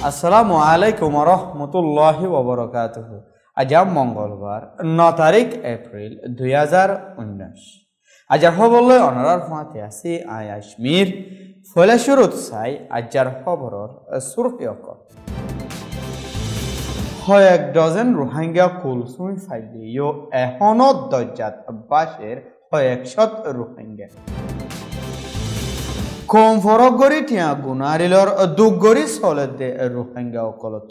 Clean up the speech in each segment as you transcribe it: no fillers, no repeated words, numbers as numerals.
আসসালামু আলাইকুম ওয়া রাহমাতুল্লাহি ওয়া বারাকাতুহু। আজ মঙ্গলবার 9 তারিখ এপ্রিল 2019। আজার খবরলে অনারার ফাতে আছে আয়াশমির ফলে শুরুত চাই আজার খবরর সুরহিয়ক হয় এক ডজন রোহিঙ্গা কুলসুই ফাইলিও এখনো দজ্জাত বাসের হয় 100 রোহিঙ্গা কম ফরক গরি টিয়া গুনারিলর দুগরি সলদে রোহিঙ্গা অকলত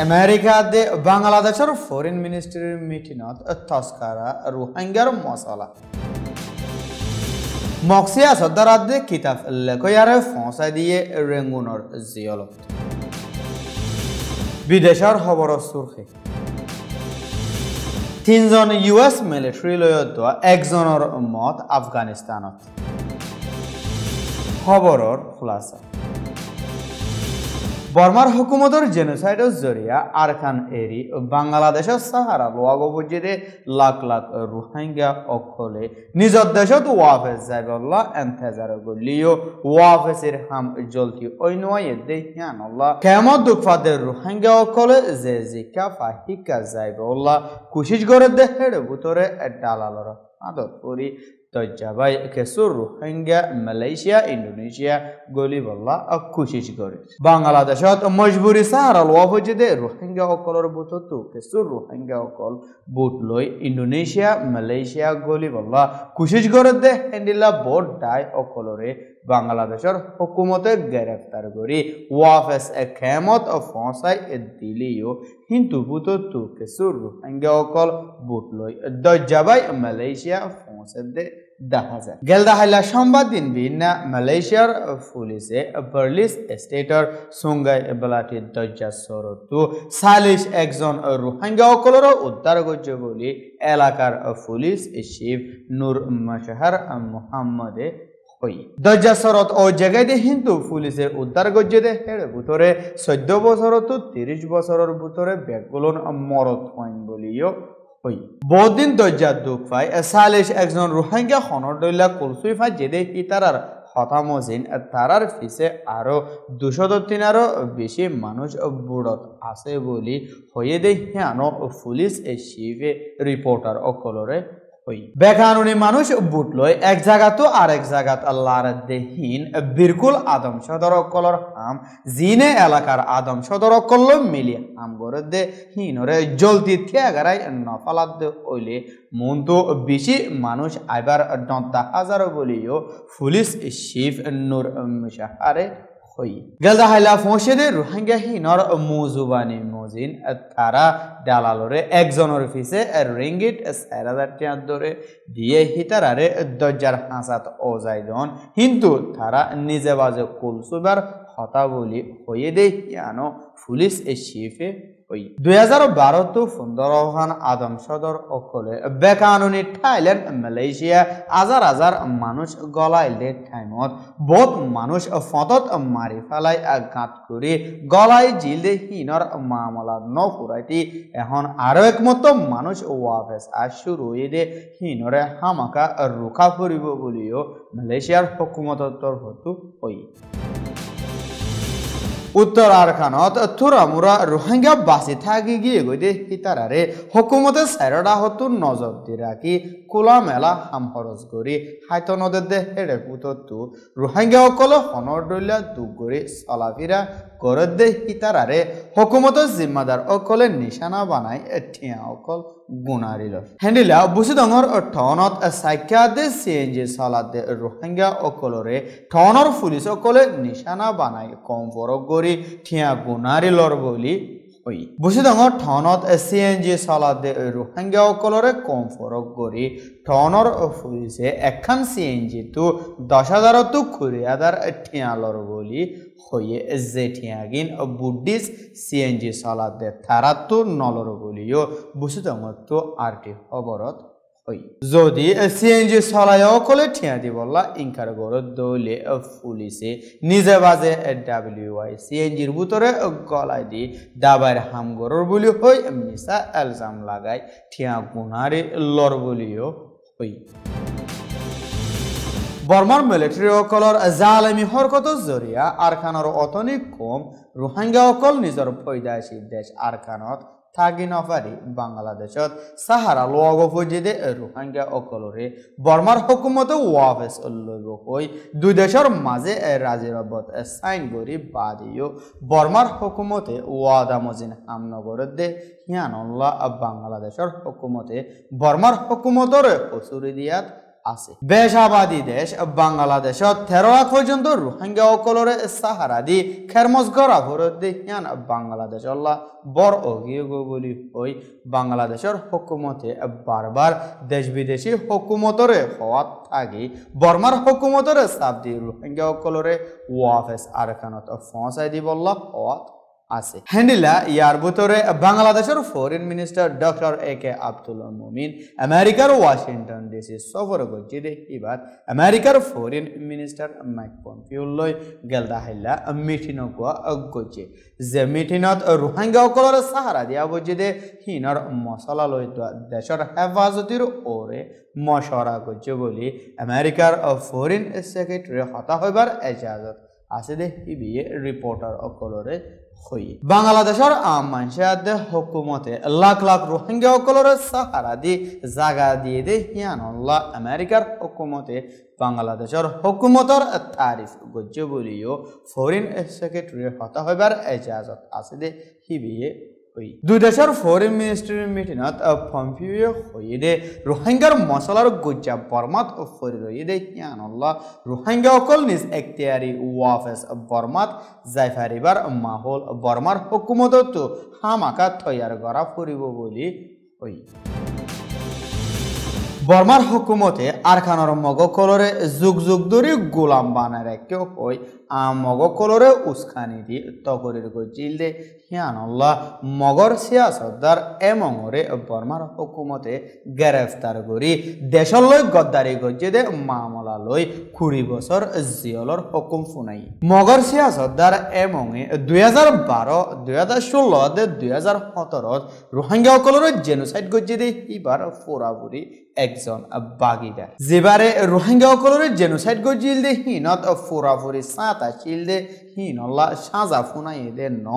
আমেরিকা দে বাংলাদেশের ফরেন মিনিস্ট্রির মিটিনত তস্কারা রোহিঙ্গার মশলা মক্সিয়া সদরাত দে কিতাব লেখয়ারে ফসা দিয়ে রেঙ্গুনর জিয়লত বিদেশের খবর সুরখে তিনজন ইউএস মিলিটারি লয়ত একজনের মত আফগানিস্তানত খবরর খুলাসা বর্মার হুকুমতের জেনোসাইডের জরিয়া আরকান এরি বাংলাদেশের সাহারা লোয়াগবজিদে লাখ লাখ রোহিঙ্গা অকলে নিজের দেশত ওয়াফেস যাইবল্লা এন্তেজার গলিও ওয়াফেসের হাম জলতি অইনওয়াই দেহিয়ানল্লা কেমত দুঃখাদের রোহিঙ্গা অকলে যে জিকা ফাহিকা যাইবল্লা কুশিশ করে দেহের ভিতরে ডালালর আদত করি তজ্জাবাই কেসুর রোহিঙ্গা মালয়েশিয়া ইন্দোনেশিয়া গলি বল্লা কুশিশ করে বাংলাদেশত মজবুরি সাহারা লোয়াফজিদে রোহিঙ্গা অকলর বুততো কেসুর রোহিঙ্গা অকল বুট লই ইন্দোনেশিয়া মালয়েশিয়া গলি বল্লা কুশিশ করে দে হেন্ডিলা বোট ডাই অকলরে বাংলাদেশের হুকুমতে গ্রেফতার করি ওয়াফেস খেমত ফসাই দিলিও কিন্তু বুততো কেসুর রোহিঙ্গা অকল বুট লই দজ্জাবাই মালয়েশিয়া ফসে দে দেখা যায় গেলদাহাইলা সংবাদ দিন বিনা মালয়েশিয়ার পুলিশে বার্লিস স্টেটর সুঙ্গাই বেলাটি দজ্জা সরতু 40 একজন রোহিঙ্গা অকলর উদ্ধার করছে বলে এলাকার পুলিশ চিফ নূর মাশহার মুহাম্মদে দজ্জা সরত ও জায়গায় হিন্দু পুলিশে উদ্ধার করছে দে হের ভিতরে 14 বছর তো 30 বছরের ভিতরে ব্যাগগুলোন মরত হইন বলিও বহুদিন দজ্জা দুঃখ পাই 40 একজন রোহিঙ্গা খনরদৈলা কুলসুই ফাই যেদে ইতারার হতামজিন তারার ফিসে আরো 203 বেশি মানুষ বুড়ত আছে বলি হয়ে দে হিয়ানো পুলিশ চিফে রিপোর্টার অকলরে বেকানুনি মানুষ বুট লয় এক জায়গা তো আরেক জায়গাত আল্লাহর দেহীন বিরকুল আদম সদর অকলর হাম জিনে এলাকার আদম সদর অকল মিলি হাম করে দে হিনরে জলদি থিয়াগারাই নফালাত দে হইলে মন তো বেশি মানুষ আইবার 10,000 বলিও পুলিশ চিফ নূর মুশাহারে গেলদাহাইলা ফসেদে রোহিঙ্গা হিনর মুজুবানি মজিন তারা দালালরে একজনের ফিসে রিঙ্গিট 4000 টাকা ধরে দিয়ে হিতারারে দজ্জার হাসাত ওজাইদন কিন্তু তারা নিজে বাজে কুলসুবার হতা বলি হয়ে দে ইয়ানো পুলিশ চিফে 2012 তো 15 আদম সদর অকলে বেকানুনি থাইল্যান্ড মালয়েশিয়া হাজার মানুষ গলাইলে টাইমত বহুত মানুষ ফতত মারি ফেলাই গাত করে গলাই জিলদে হিনর মামলা ন ফুরাইতি এখন আরো একমত মানুষ ওয়াফেস আর শুরু হয়ে দে হিনরে হামাকা রুখা ফুরিব বলিও মালয়েশিয়ার হুকুমতর তরফতু উত্তর আরখানত থুরামুরা রোহিঙ্গা বাসি থাকি গিয়ে গইতে হিতারারে হুকুমতে সাইরডা হতু নজর দি রাখি কোলা মেলা হাম খরচ করি হাইত নদের দে হেডে পুততু রোহিঙ্গা অকল হনর দইলা দুগরি চলাফিরা করে দে হিতারারে হুকুমতের জিম্মাদার অকলে নিশানা বানাই ঠিয়া অকল গুণারিল হেন্ডিলা বুসিদঙর ঠনত সাইকা দে সিএনজি চলাত দে রোহিঙ্গা অকলরে ঠনৰ পুলিশ অকলে নিশানা বানাই কম ফরক গরি ঠিয়া গুণারিলর বলি বুসিদঙর ঠনত সিএনজি চলাত দে রোহিঙ্গা অকলরে কম ফরক গরি ঠনৰ পুলিশে একখান সিএনজি তো 10,000 তো 20,000 ঠিয়ালর বলি হয়ে যে ঠিয়াগিন বুদ্ধিস সিএনজি চলাত দে তারাতো নলর বলিও বুসিদঙর তো আরটি খবরত যদি সিএনজি চলাই অকলে ঠিয়া দি বললা ইনকার গরত দৌলে পুলিশে নিজে বাজে ডাব্লিউআই সিএনজির ভিতরে গলাই দি দাবার হাম গরর বলি হই মিসা এলজাম লাগাই ঠিয়া গুনারে লর বলিও বর্মার মিলিটারি অকলর জালেমি হরকতৰ জৰিয়া আৰখানৰ অতনি কম রোহিঙ্গা অকল নিজৰ পৈদাশী দেশ আৰখানত থাকি নপাৰি বাংলাদেশত সাহারা লগ পৰ্যায়ে রোহিঙ্গা অকলৰে বর্মার হুকুমতে ওয়াফেস লইব হৈ দুই দেশৰ মাজে ৰাজিৰবত সাইন কৰি বাদিও বর্মার হুকুমতে ওয়াদা মজিন হামনগৰত দে হিয়ানল্লাহ বাংলাদেশৰ হুকুমতে বর্মার হুকুমতৰ হসুরি দিয়াত আছে বেশাবাদী দেশ বাংলাদেশত 13 লাখ পর্যন্ত রোহিঙ্গা অকলরে সাহারা দি খেরমজ গড়া ভরত দি হিয়ান বাংলাদেশ আল্লাহ বড় অগিয়োগ বলি হই বাংলাদেশের হুকুমতে বারবার দেশ বিদেশি হুকুমতরে হওয়াত থাকি বর্মার হুকুমতরে চাপ দি রোহিঙ্গা অকলরে ওয়াফেস আরখানত পৌঁছাই দিব হওয়াত আছে হেন্ডিলা ইয়ার ভিতরে বাংলাদেশের ফরেন মিনিস্টার ডক্টর একে আব্দুল মুমিন আমেরিকার ওয়াশিংটন ডিসি সফর করছে এবার আমেরিকার ফরেন মিনিস্টার মাইক পম্পিও লই গেলদা হাইলা মিটিং করছে যে মিটিংত রোহিঙ্গা অকলরে সাহারা দিয়া বুঝে দে হিনর মশলা লই দেশের হেফাজতির ওরে মশরা করছে বলি আমেরিকার ফরেন সেক্রেটারি হতা হইবার এজাজত আছে দে ইবিএ রিপোর্টার অকলরে বাংলাদেশের আম মানুষের হুকুমতে লাখ লাখ রোহিঙ্গা অকলরে সাহারা দি জাগা দিয়ে দে হিয়ানল্লাহ আমেরিকার হুকুমতে বাংলাদেশের হুকুমতর তারিফ গজ্য বলিও ফরেন সেক্রেটারি হতা হইবার এজাজত আছে দে হিবিয়ে দুই দেশের ফরেন মিনিস্ট্রির মিটিংত পম্পিও হয়ে দে রোহিঙ্গার মশলার গজ্জা বর্মাত ফরি রয়ে দে হিয়ানল্লাহ রোহিঙ্গা অকল নিজ এখতিয়ারি ওয়াফেস বর্মাত যাইফারিবার মাহল বর্মার হুকুমতত হামাকা তৈয়ার করা ফুরিব বলি বর্মার হুকুমতে আরখানর মগকলরে যুগ যুগ ধরে গোলাম বানায় রাখেও হই মগকলরে উস্কানি দি তকরির গজিল দে হিয়ানল্লাহ মগর সিয়াসতদার এমংরে বর্মার হুকুমতে গ্রেফতার করি দেশলৈ গদ্দারি গজে দে মামলা লই 20 বছর জিয়লর হুকুম ফুনাই মগর সিয়াসতদার এমংে 2012 2016 2017 রোহিঙ্গা অকলরে জেনোসাইড গজে দে ইবার পুরাপুরি একজন বাগিদার যেবারে রোহিঙ্গা অকলরে জেনোসাইড গজিল দে হিনত পুরাপুরি সাতা চিল দে হিনল্লা সাজা ফুনাই দে ন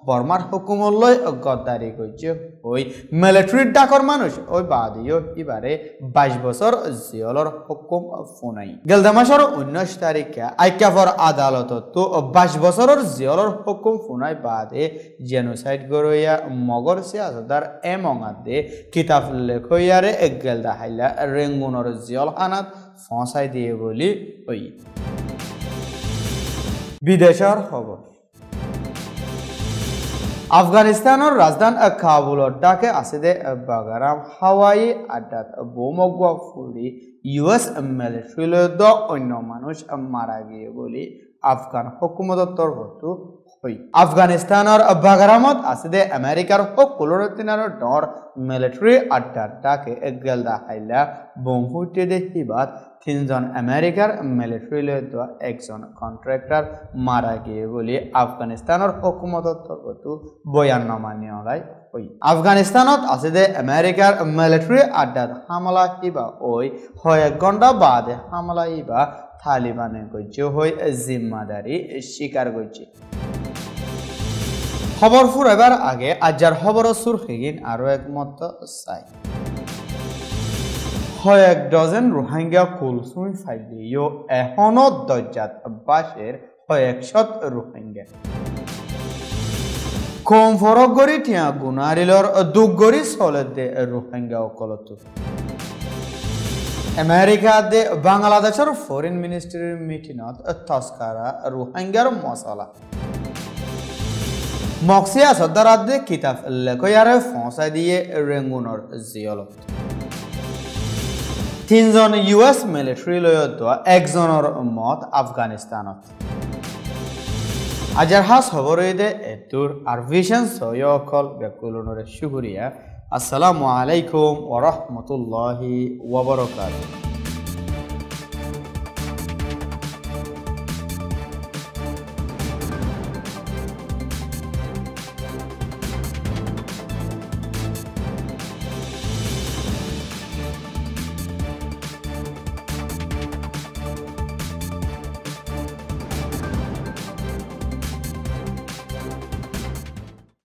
বর্মার হুকুমলৈ গদ্দারি গজ্জে হই মিলিটারি ডাকর মানুষ ওই বাদিও ইবারে 22 বছর জিয়লর হুকুম ফুনাই গেলদা মাসের 19 তারিখে আইকাফর আদালতত তো 22 বছরের জিয়লর হুকুম ফুনাই বাদে জেনোসাইড গরইয়া মগর সিয়াসতদার এমংাদে কিতাব লেখইয়ারে গেলদা হাইলা রেঙ্গুনর জিয়ল হানাত ফসাই দিয়ে বলি ওই বিদেশের খবর আফগানিস্তানের রাজধানী কাবুলর ডাকে আছে দে বাগারাম হাওয়াই আড্ডাত বোমগুয়া ফুলি ইউএস মিলিটারি অন্য মানুষ মারা গিয়ে বলি আফগান হুকুমতর তরফত আফগানিস্তানের বাগারামত আছে দে আমেরিকার সকলোর ডর মিলিটারি আড্ডার ডাকে গেলদা হাইলা বোম ফুটে দে হিবাত 3 জন আমেরিকার মিলিটারি একজন কন্ট্রাক্টর মারা গিয়ে বলি আফগানিস্তানের হুকুমতর তরফত বয়াননামা নিয়লাই আফগানিস্তানত আছে দে আমেরিকার মিলিটারি আড্ডাত হামলা হিবা ওই 1 ঘন্টা বাদে হামলা হিবা তালিবানে গজ্জে হই জিম্মাদারি স্বীকার করছে খবর ফুরাইবার আগে আজার খবর সুরখিগিন আরো একমত চাই 1 ডজন রোহিঙ্গা কুলসুই ফাইলিও এখনো দজ্জাত বাসের 100 রোহিঙ্গা কম ফরক গরি টিয়া গুনারিলর দুগরি চলে দে রোহিঙ্গা অকলত আমেরিকা দে বাংলাদেশের ফরেন মিনিস্ট্রির মিটিংত তস্কারা রোহিঙ্গার মশলা মক্সিয়া সদ্দারাত দে কিতাব লেখয়ারে ফসাই দিয়ে রেঙ্গুনর জিয়লত 3 জন ইউএস মিলিটারি লয়ত একজনের মত আফগানিস্তানত আজার হাস খবর দে এতুর আর ভিশন সয়কল বেকুলনরে শুকরিয়া আসসালামু আলাইকুম ওয়া রাহমাতুল্লাহি ওয়া বারাকাতুহু